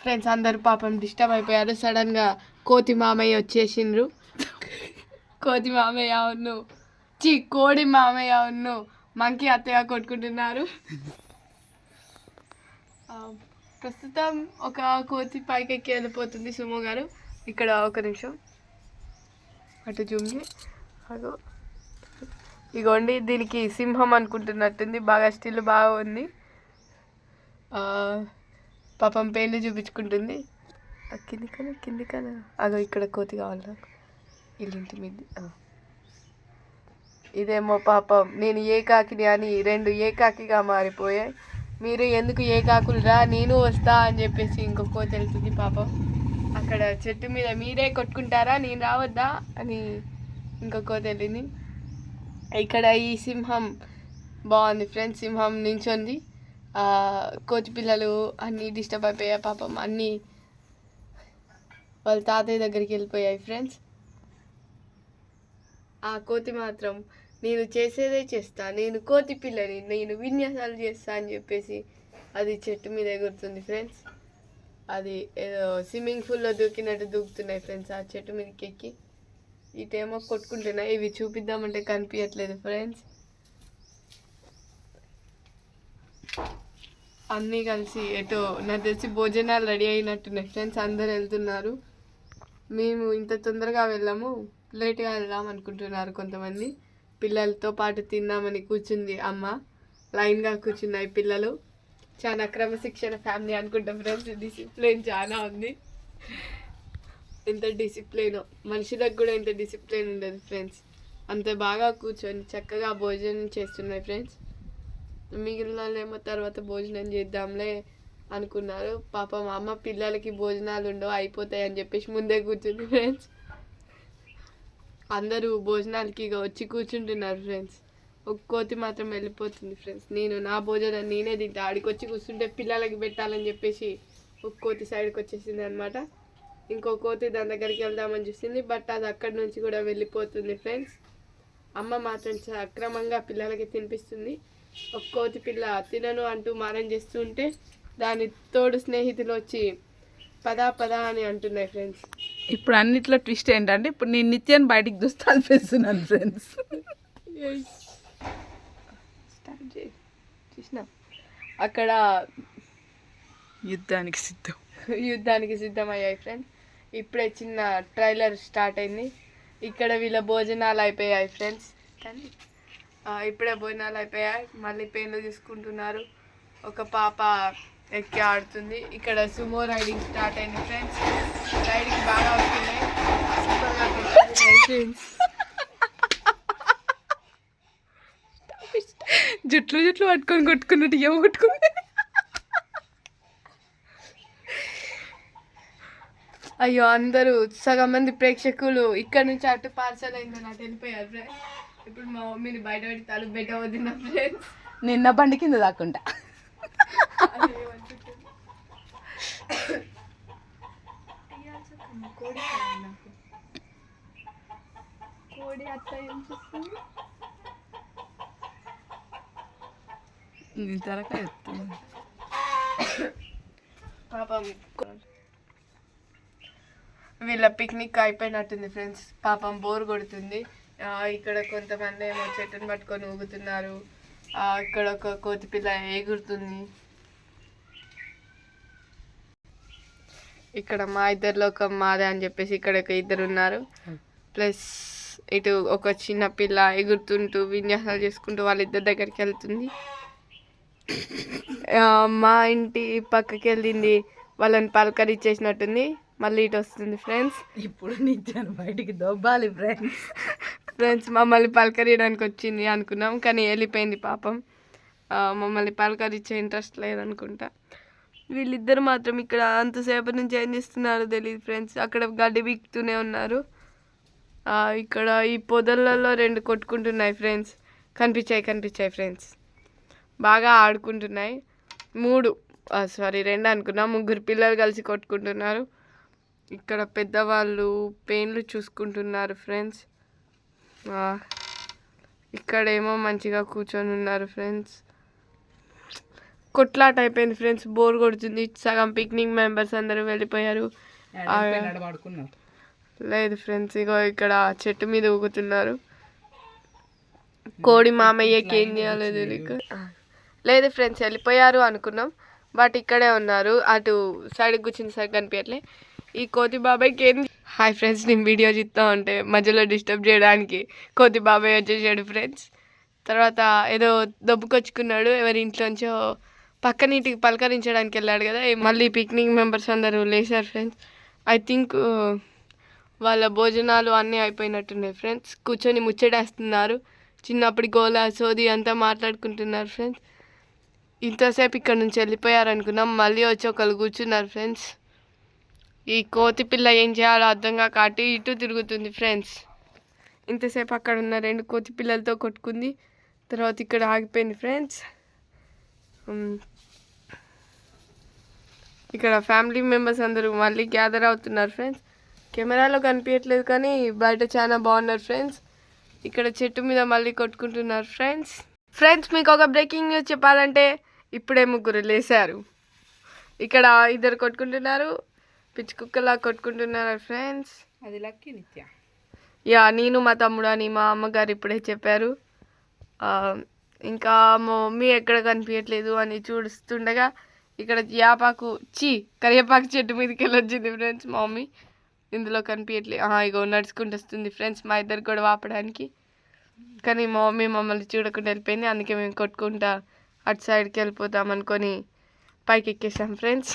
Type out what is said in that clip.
Friends అందరూ పాపం disturb అయిపోయారు. సడన్గా కోతి మామయ్య వచ్చేసిండ్రు. కోతి మామయ్య ఉన్ను కోడి మామయ్య ఉన్ను మంకీ అత్తయ్య కొట్టుకుంటున్నారు. ప్రస్తుతం ఒక కోతి పైకి ఎక్కి వెళ్ళిపోతుంది సుమో గారు. ఇక్కడ ఒక నిమిషం అటు జూమ్కి. అదో ఇగోండి, దీనికి సింహం అనుకుంటున్నట్టుంది. బాగా స్టిల్ బాగా ఉంది. పాపం పేర్లు చూపించుకుంటుంది. కింది కన్నా అదో ఇక్కడ కోతి కావాలి నాకు. ఇల్లింటి మీద ఇదేమో పాపం నేను ఏకాకిని అని 2 ఏకాకిగా మారిపోయాయి. మీరు ఎందుకు ఏకాకులు రా, నేను వస్తా అని చెప్పేసి ఇంకో కోతి వెళ్తుంది. పాపం అక్కడ చెట్టు మీద మీరే కొట్టుకుంటారా, నేను రావద్దా అని ఇంకో కోతి వెళ్ళింది. ఇక్కడ ఈ సింహం బాగుంది ఫ్రెండ్స్. సింహం నించుంది. కోతి పిల్లలు అన్నీ డిస్టర్బ్ అయిపోయాయి పాపం. అన్నీ వాళ్ళ తాతయ్య దగ్గరికి వెళ్ళిపోయాయి ఫ్రెండ్స్. ఆ కోతి మాత్రం నేను చేసేదే చేస్తా, నేను కోతి పిల్లని, నేను విన్యాసాలు చేస్తా అని చెప్పేసి అది చెట్టు మీద ఎగురుతుంది ఫ్రెండ్స్. అది ఏదో స్విమ్మింగ్ పూల్లో దూకినట్టు దూకుతున్నాయి ఫ్రెండ్స్ ఆ చెట్టు మీదకి ఎక్కి. ఇటేమో కొట్టుకుంటున్నాయి. ఇవి చూపిద్దామంటే కనిపించట్లేదు ఫ్రెండ్స్. అన్నీ కలిసి ఎటో నాకు తెలిసి భోజనాలు రెడీ అయినట్టున్నాయి ఫ్రెండ్స్. అందరు వెళ్తున్నారు. మేము ఇంత తొందరగా వెళ్ళాము, లేట్గా వెళ్దాం అనుకుంటున్నారు కొంతమంది. పిల్లలతో పాటు తిందామని కూర్చుంది అమ్మ. లైన్గా కూర్చున్నాయి పిల్లలు. చాలా క్రమశిక్షణ ఫ్యామిలీ అనుకుంటాం ఫ్రెండ్స్. డిసిప్లిన్ చాలా ఉంది. ఎంత డిసిప్లిన్, మనుషులకు కూడా ఎంత డిసిప్లిన్ ఉండదు ఫ్రెండ్స్. అంత బాగా కూర్చొని చక్కగా భోజనం చేస్తున్నాయి ఫ్రెండ్స్. మిగిలిన వాళ్ళేమో తర్వాత భోజనం చేద్దాంలే అనుకున్నారు. పాపం అమ్మ పిల్లలకి భోజనాలు ఉండవు, అయిపోతాయి అని చెప్పేసి ముందే కూర్చుంది ఫ్రెండ్స్. అందరూ భోజనాలకి వచ్చి కూర్చుంటున్నారు ఫ్రెండ్స్. ఒక కోతి మాత్రం వెళ్ళిపోతుంది ఫ్రెండ్స్. నేను నా భోజనం నేనే తింటా, ఆడికి వచ్చి కూర్చుంటే పిల్లలకి పెట్టాలని చెప్పేసి ఒక కోతి సైడ్కి వచ్చేసింది అనమాట. ఇంకో కోతి దాని దగ్గరికి వెళ్దామని చూసింది, బట్ అది అక్కడి నుంచి కూడా వెళ్ళిపోతుంది ఫ్రెండ్స్. అమ్మ మాత్రం అక్రమంగా పిల్లలకి తినిపిస్తుంది. ఒక కోతి పిల్ల తినను అంటూ మారం చేస్తూ ఉంటే దాని తోడు స్నేహితులు వచ్చి పదా పదా అని అంటున్నాయి ఫ్రెండ్స్. ఇప్పుడు అన్నిట్లో ట్విస్ట్ ఏంటంటే ఇప్పుడు నేను నిత్యాన్ని బయటికి చూస్తే అనిపిస్తున్నాను ఫ్రెండ్స్. స్టార్ట్ చేయి. చూసినా అక్కడ యుద్ధానికి సిద్ధమయ్యాయి ఫ్రెండ్స్. ఇప్పుడే చిన్న ట్రైలర్ స్టార్ట్ అయింది. ఇక్కడ వీళ్ళ భోజనాలు అయిపోయాయి ఫ్రెండ్స్. కానీ ఇప్పుడే భోజనాలు అయిపోయాయి. మళ్ళీ పెన్లు తీసుకుంటున్నారు. ఒక పాప ఎక్కి ఆడుతుంది. ఇక్కడ సుమో రైడింగ్ స్టార్ట్ అయింది ఫ్రెండ్స్. రైడింగ్ బాగా వస్తున్నాయి. జుట్లు పట్టుకొని కొట్టుకున్నట్టు ఏమో కొట్టుకుని. అయ్యో, అందరూ సగం మంది ప్రేక్షకులు ఇక్కడ నుంచి అటు పార్సల్ అయిందని అటు వెళ్ళిపోయారు ఫ్రెండ్స్. ఇప్పుడు మా మమ్మీని బయట పెట్టి తలుపు పెట్టవద్దున్నా ఫ్రెండ్స్. నిన్న బండి కింద దాక్కుంటా. కోడి అట్లా ఏం చూస్తుంది. పాపం వీళ్ళ పిక్నిక్ అయిపోయినట్టుంది ఫ్రెండ్స్. పాపం బోర్ కొడుతుంది. ఇక్కడ కొంతమంది ఏమో చెట్టును పట్టుకొని ఊగుతున్నారు. ఇక్కడ ఒక కోతి పిల్ల ఎగురుతుంది. ఇక్కడ మా ఇద్దరిలో ఒక మాదే అని చెప్పేసి ఇక్కడ ఒక ఇద్దరు ఉన్నారు. ప్లస్ ఇటు ఒక చిన్న పిల్ల ఎగురుతుంటూ విన్యాసాలు చేసుకుంటూ వాళ్ళిద్దరి దగ్గరికి వెళ్తుంది. మా ఇంటి పక్కకి వెళ్ళింది, వాళ్ళని పలకరించేసినట్టుంది. మళ్ళీ ఇటు వస్తుంది ఫ్రెండ్స్. ఇప్పుడు నిత్యాన్ని బయటికి దొబ్బాలి ఫ్రెండ్స్ మమ్మల్ని పలకరియడానికి వచ్చింది అనుకున్నాం, కానీ వెళ్ళిపోయింది పాపం. మమ్మల్ని పలకరించే ఇంట్రెస్ట్ లేదనుకుంటా. వీళ్ళిద్దరు మాత్రం ఇక్కడ అంతసేపటి నుంచి ఏం చేస్తున్నారో తెలియదు ఫ్రెండ్స్. అక్కడ గడ్డి బిక్కుతూనే ఉన్నారు. ఇక్కడ ఈ పొదలలో 2 కొట్టుకుంటున్నాయి ఫ్రెండ్స్. కనిపించాయి ఫ్రెండ్స్. బాగా ఆడుకుంటున్నాయి. 2 అనుకున్నా, 3 పిల్లలు కలిసి కొట్టుకుంటున్నారు. ఇక్కడ పెద్దవాళ్ళు పెయిన్లు చూసుకుంటున్నారు ఫ్రెండ్స్. ఇక్కడేమో మంచిగా కూర్చొని ఉన్నారు ఫ్రెండ్స్. కొట్లాట అయిపోయింది ఫ్రెండ్స్, బోర్ కొడుతుంది. సగం పిక్నిక్ మెంబర్స్ అందరూ వెళ్ళిపోయారు. పడుకున్నారు. లేదు ఫ్రెండ్స్, ఇగో ఇక్కడ చెట్టు మీద ఊగుతున్నారు. కోడి మామయ్యకి ఏం చేయాలో తెలియక లేదు ఫ్రెండ్స్, వెళ్ళిపోయారు అనుకున్నాం, బట్ ఇక్కడే ఉన్నారు. అటు సైడ్ కూర్చుని సరిగ్గా కనిపించట్లే. ఈ కోతి బాబాయ్కి ఏంది. హాయ్ ఫ్రెండ్స్, నేను వీడియో చూస్తూ ఉంటే మధ్యలో డిస్టర్బ్ చేయడానికి కోతి బాబాయ్ వచ్చేసాడు ఫ్రెండ్స్. తర్వాత ఏదో దొబ్బుకొచ్చుకున్నాడు, ఎవరి ఇంట్లోంచో పక్కన ఇంటికి పలకరించడానికి వెళ్ళాడు కదా. మళ్ళీ పిక్నిక్ మెంబర్స్ అందరూ లేచారు ఫ్రెండ్స్. ఐ థింక్ వాళ్ళ భోజనాలు అన్నీ అయిపోయినట్టున్నాయి ఫ్రెండ్స్. కూర్చొని ముచ్చటేస్తున్నారు, చిన్నప్పటి గోల సోది అంతా మాట్లాడుకుంటున్నారు ఫ్రెండ్స్. ఇంతసేపు ఇక్కడ నుంచి వెళ్ళిపోయారు అనుకున్నాం, మళ్ళీ వచ్చి ఒకళ్ళు కూర్చున్నారు ఫ్రెండ్స్. ఈ కోతి పిల్ల ఏం చేయాలో అర్థం కాక అటు ఇటు తిరుగుతుంది ఫ్రెండ్స్. ఇంతసేపు అక్కడ ఉన్న 2 కోతి పిల్లలతో కొట్టుకుంది, తర్వాత ఇక్కడ ఆగిపోయింది ఫ్రెండ్స్. ఇక్కడ ఫ్యామిలీ మెంబర్స్ అందరూ మళ్ళీ గ్యాదర్ అవుతున్నారు ఫ్రెండ్స్. కెమెరాలో కనిపించట్లేదు కానీ బయట చాలా బాగున్నారు ఫ్రెండ్స్. ఇక్కడ చెట్టు మీద మళ్ళీ కొట్టుకుంటున్నారు ఫ్రెండ్స్. మీకు ఒక బ్రేకింగ్ న్యూస్ చెప్పాలంటే ఇప్పుడే 3 లేచారు. ఇక్కడ 2 కొట్టుకుంటున్నారు, పిచ్చి కుక్కలా కొట్టుకుంటున్నారు ఫ్రెండ్స్. అది లక్కీ నిత్య. యా, నేను మా తమ్ముడు అని మా అమ్మగారు ఇప్పుడే చెప్పారు. ఇంకా మా మమ్మీ ఎక్కడ కనిపించట్లేదు అని చూస్తుండగా ఇక్కడ కరివేపాకు చెట్టు మీదకి వెళ్ళొచ్చింది ఫ్రెండ్స్. మా మమ్మీ ఇందులో కనిపించట్లేదు. ఇగో నడుచుకుంటూ వస్తుంది ఫ్రెండ్స్, మా ఇద్దరు కూడా ఆపడానికి. కానీ మా మమ్మీ మమ్మల్ని చూడకుండా వెళ్ళిపోయింది. అందుకే మేము కొట్టుకుంటా అటు సైడ్కి వెళ్ళిపోతాం అనుకొని పైకి ఎక్కేసాం ఫ్రెండ్స్.